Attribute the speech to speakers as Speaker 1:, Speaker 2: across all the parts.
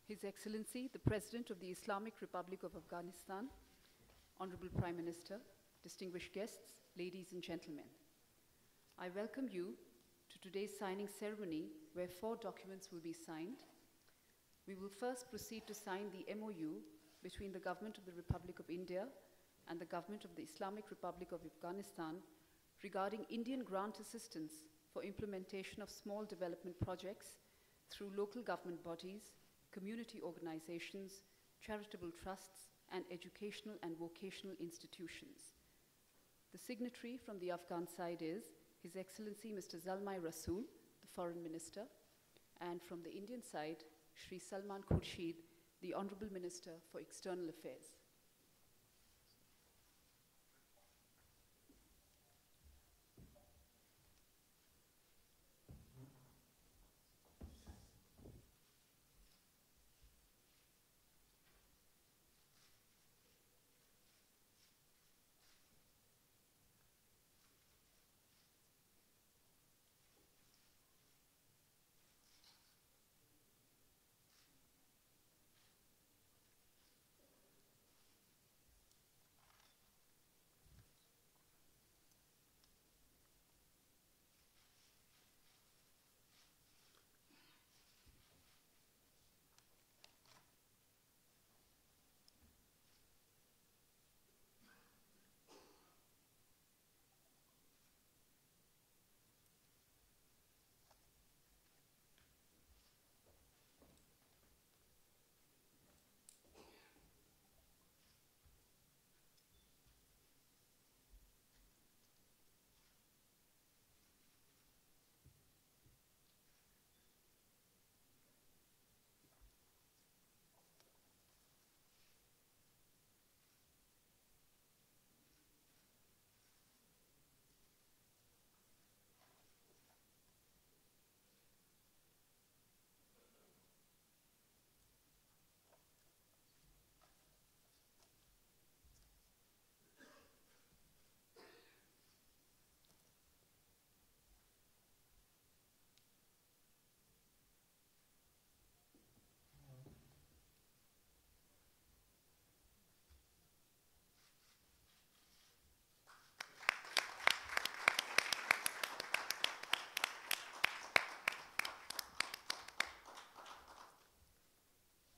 Speaker 1: His Excellency, the President of the Islamic Republic of Afghanistan, Honorable Prime Minister, distinguished guests, ladies and gentlemen. I welcome you to today's signing ceremony where 4 documents will be signed. We will first proceed to sign the MOU between the Government of the Republic of India and the Government of the Islamic Republic of Afghanistan regarding Indian grant assistance for implementation of small development projects through local government bodies, community organizations, charitable trusts, and educational and vocational institutions. The signatory from the Afghan side is His Excellency Mr. Zalmay Rasool, the Foreign Minister, and from the Indian side, Shri Salman Khurshid, the Honorable Minister for External Affairs.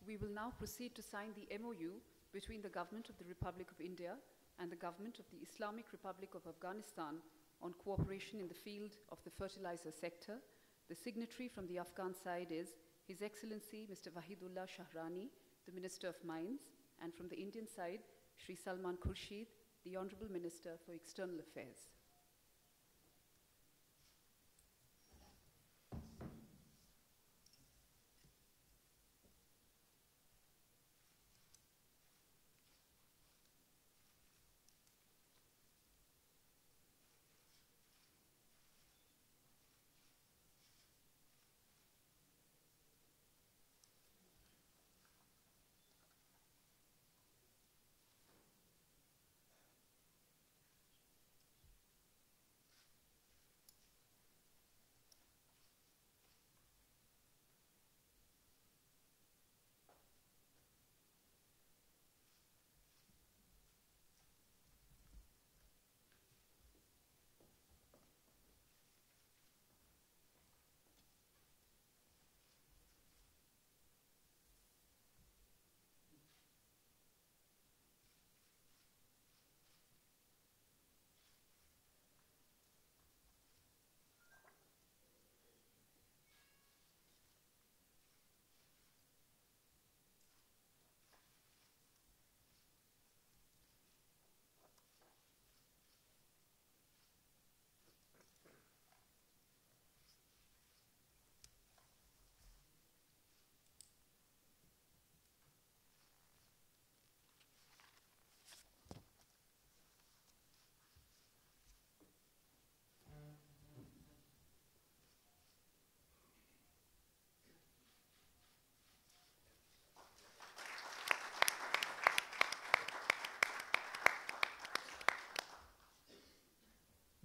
Speaker 1: We will now proceed to sign the MOU between the Government of the Republic of India and the Government of the Islamic Republic of Afghanistan on cooperation in the field of the fertilizer sector. The signatory from the Afghan side is His Excellency Mr. Wahidullah Shahrani, the Minister of Mines, and from the Indian side, Shri Salman Khurshid, the Honorable Minister for External Affairs.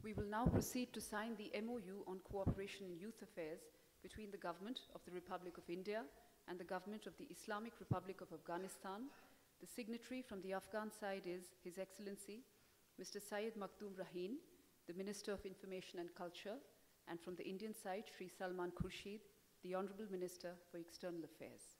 Speaker 1: We will now proceed to sign the MOU on cooperation in youth affairs between the Government of the Republic of India and the government of the Islamic Republic of Afghanistan. The signatory from the Afghan side is His Excellency Mr. Syed Makhdoom Raheen, the Minister of Information and Culture, and from the Indian side, Shri Salman Khurshid, the Honorable Minister for External Affairs.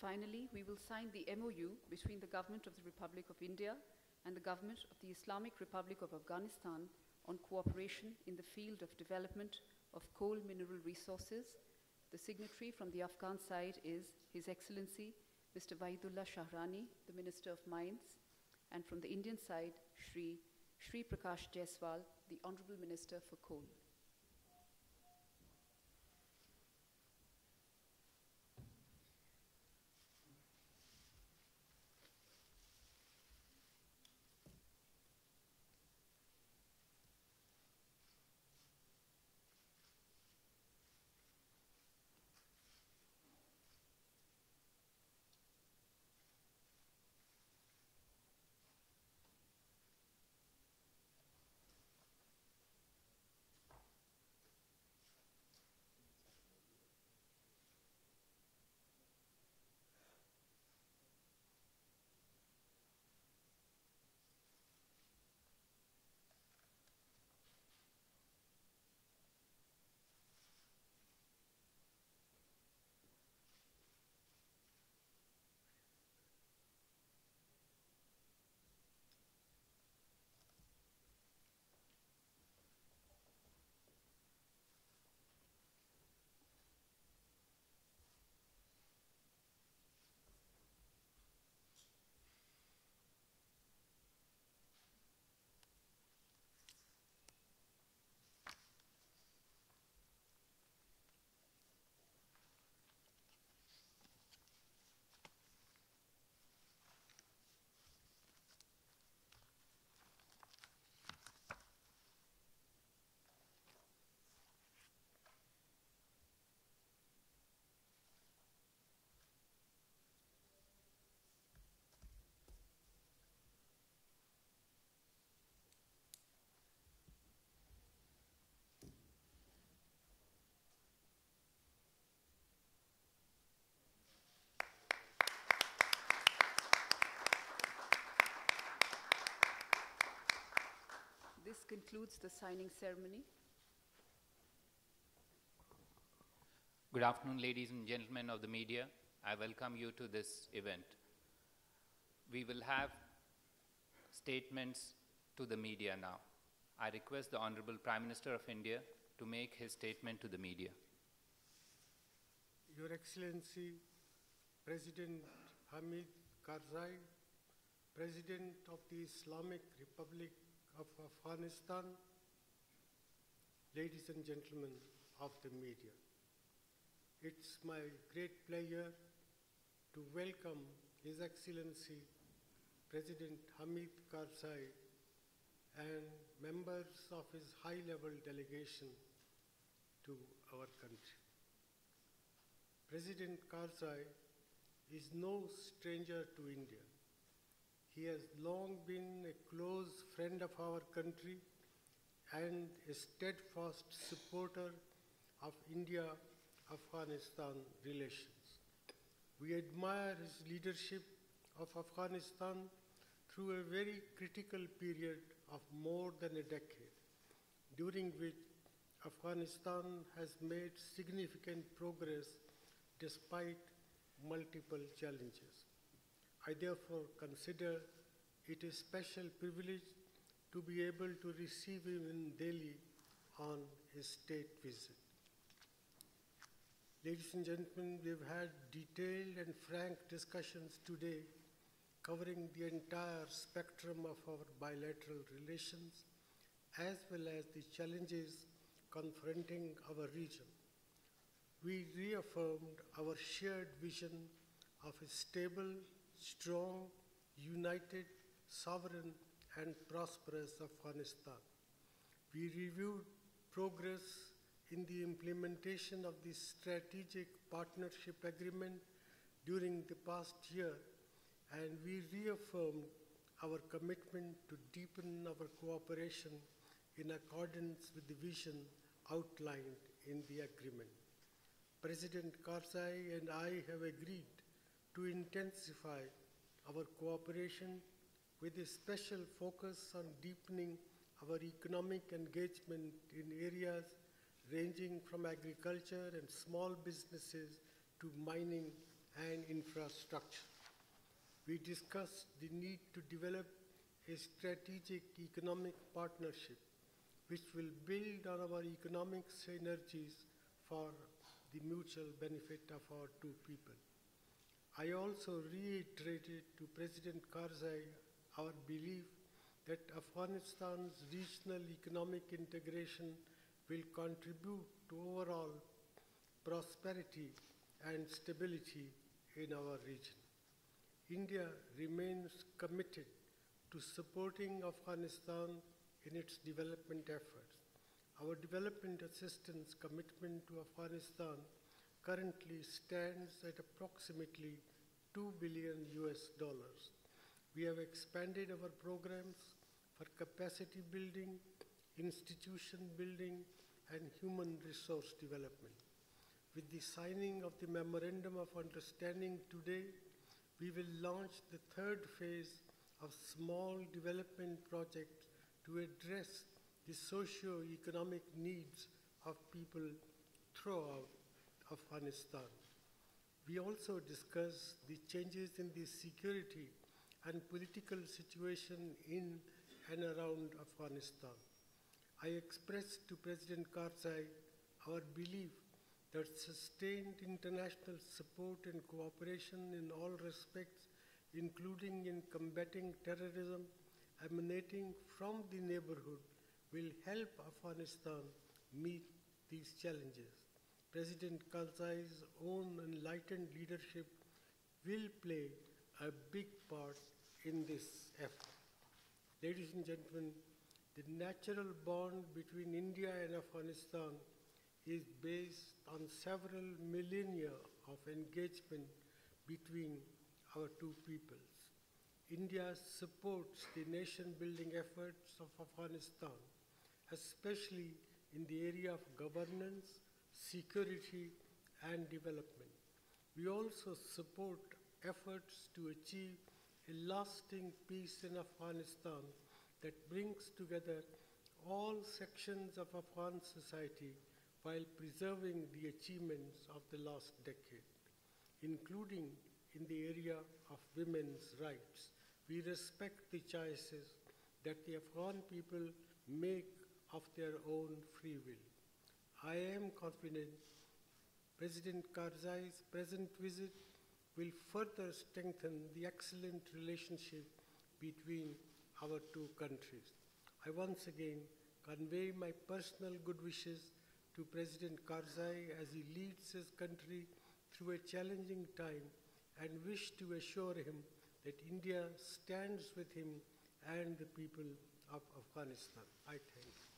Speaker 1: Finally, we will sign the MOU between the Government of the Republic of India and the Government of the Islamic Republic of Afghanistan on cooperation in the field of development of coal mineral resources. The signatory from the Afghan side is His Excellency Mr. Wahidullah Shahrani, the Minister of Mines, and from the Indian side, Shri Prakash Jaiswal, the Honorable Minister for Coal. This concludes the signing ceremony.
Speaker 2: Good afternoon, ladies and gentlemen of the media. I welcome you to this event. We will have statements to the media now. I request the Honorable Prime Minister of India to make his statement to the media.
Speaker 3: Your Excellency, President Hamid Karzai, President of the Islamic Republic of Afghanistan, ladies and gentlemen of the media. It's my great pleasure to welcome His Excellency President Hamid Karzai and members of his high-level delegation to our country. President Karzai is no stranger to India. He has long been a close friend of our country and a steadfast supporter of India-Afghanistan relations. We admire his leadership of Afghanistan through a very critical period of more than a decade, during which Afghanistan has made significant progress despite multiple challenges. I therefore consider it a special privilege to be able to receive him in Delhi on his state visit. Ladies and gentlemen, we've had detailed and frank discussions today covering the entire spectrum of our bilateral relations, as well as the challenges confronting our region. We reaffirmed our shared vision of a stable, strong, united, sovereign, and prosperous Afghanistan. We reviewed progress in the implementation of the Strategic Partnership Agreement during the past year, and we reaffirmed our commitment to deepen our cooperation in accordance with the vision outlined in the agreement. President Karzai and I have agreed to intensify our cooperation with a special focus on deepening our economic engagement in areas ranging from agriculture and small businesses to mining and infrastructure. We discussed the need to develop a strategic economic partnership which will build on our economic synergies for the mutual benefit of our two people. I also reiterated to President Karzai our belief that Afghanistan's regional economic integration will contribute to overall prosperity and stability in our region. India remains committed to supporting Afghanistan in its development efforts. Our development assistance commitment to Afghanistan currently stands at approximately $2 billion. We have expanded our programs for capacity building, institution building, and human resource development. With the signing of the Memorandum of Understanding today, we will launch the third phase of small development projects to address the socio-economic needs of people throughout Afghanistan. We also discussed the changes in the security and political situation in and around Afghanistan. I expressed to President Karzai our belief that sustained international support and cooperation in all respects, including in combating terrorism emanating from the neighborhood, will help Afghanistan meet these challenges. President Karzai's own enlightened leadership will play a big part in this effort. Ladies and gentlemen, the natural bond between India and Afghanistan is based on several millennia of engagement between our two peoples. India supports the nation-building efforts of Afghanistan, especially in the area of governance, security, and development. We also support efforts to achieve a lasting peace in Afghanistan that brings together all sections of Afghan society while preserving the achievements of the last decade, including in the area of women's rights. We respect the choices that the Afghan people make of their own free will. I am confident President Karzai's present visit will further strengthen the excellent relationship between our two countries. I once again convey my personal good wishes to President Karzai as he leads his country through a challenging time and wish to assure him that India stands with him and the people of Afghanistan. I thank you.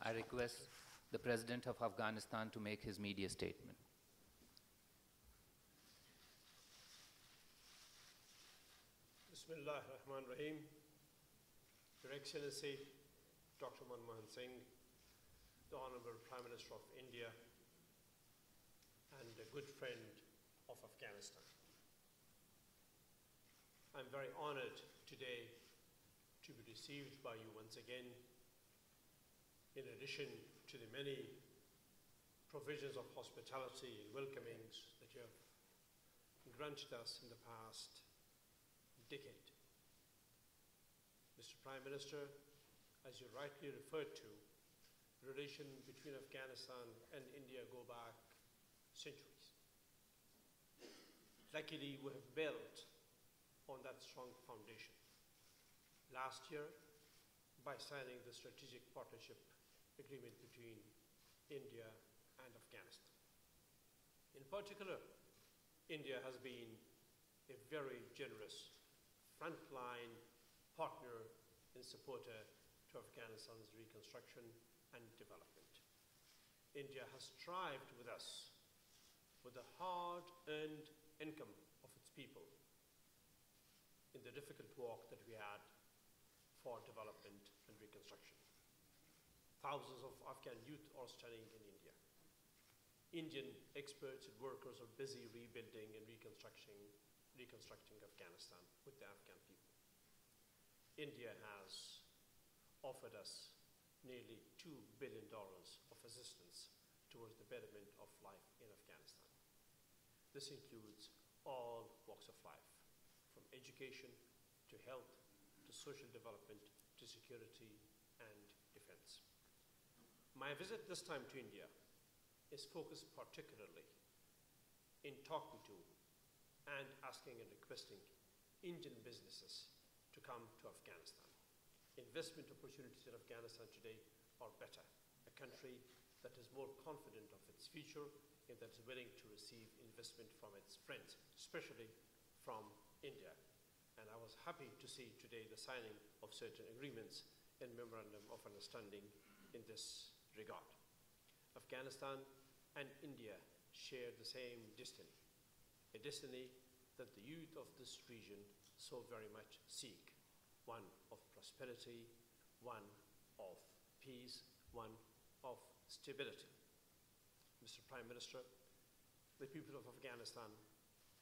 Speaker 2: I request the President of Afghanistan to make his media statement.
Speaker 4: Bismillah ar-Rahman ar-Rahim. Your Excellency, Dr. Manmohan Singh, the Honorable Prime Minister of India, and a good friend of Afghanistan. I'm very honored today to be received by you once again, in addition to the many provisions of hospitality and welcomings that you have granted us in the past decade. Mr. Prime Minister, as you rightly referred to, the relation between Afghanistan and India go back centuries. Luckily, we have built on that strong foundation. Last year, by signing the Strategic Partnership Agreement between India and Afghanistan. In particular, India has been a very generous frontline partner and supporter to Afghanistan's reconstruction and development. India has strived with us with the hard-earned income of its people in the difficult walk that we had for development and reconstruction. Thousands of Afghan youth are studying in India. Indian experts and workers are busy rebuilding and reconstructing Afghanistan with the Afghan people. India has offered us nearly $2 billion of assistance towards the betterment of life in Afghanistan. This includes all walks of life, from education to health to social development to security and defense. My visit this time to India is focused particularly in talking to and asking and requesting Indian businesses to come to Afghanistan. Investment opportunities in Afghanistan today are better. A country that is more confident of its future and that is willing to receive investment from its friends, especially from India. And I was happy to see today the signing of certain agreements and memorandum of understanding in this regard. Afghanistan and India share the same destiny, a destiny that the youth of this region so very much seek, one of prosperity, one of peace, one of stability. Mr. Prime Minister, the people of Afghanistan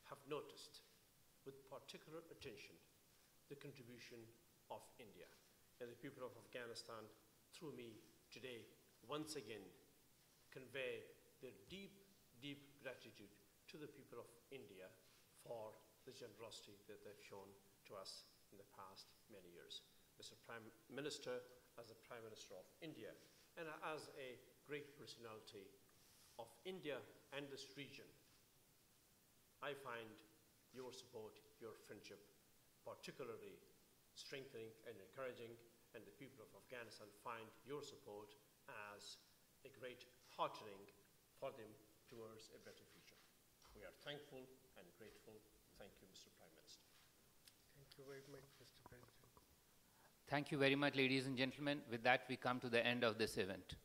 Speaker 4: have noticed with particular attention the contribution of India. And the people of Afghanistan, through me today, once again convey their deep, deep gratitude to the people of India for the generosity that they've shown to us in the past many years. Mr. Prime Minister, as the Prime Minister of India, and as a great personality of India and this region, I find your support, your friendship, particularly strengthening and encouraging, and the people of Afghanistan find your support as a great heartening for them towards a better future. We are thankful and grateful. Thank you, Mr. Prime Minister.
Speaker 3: Thank you very much, Mr. President.
Speaker 2: Thank you very much, ladies and gentlemen. With that, we come to the end of this event.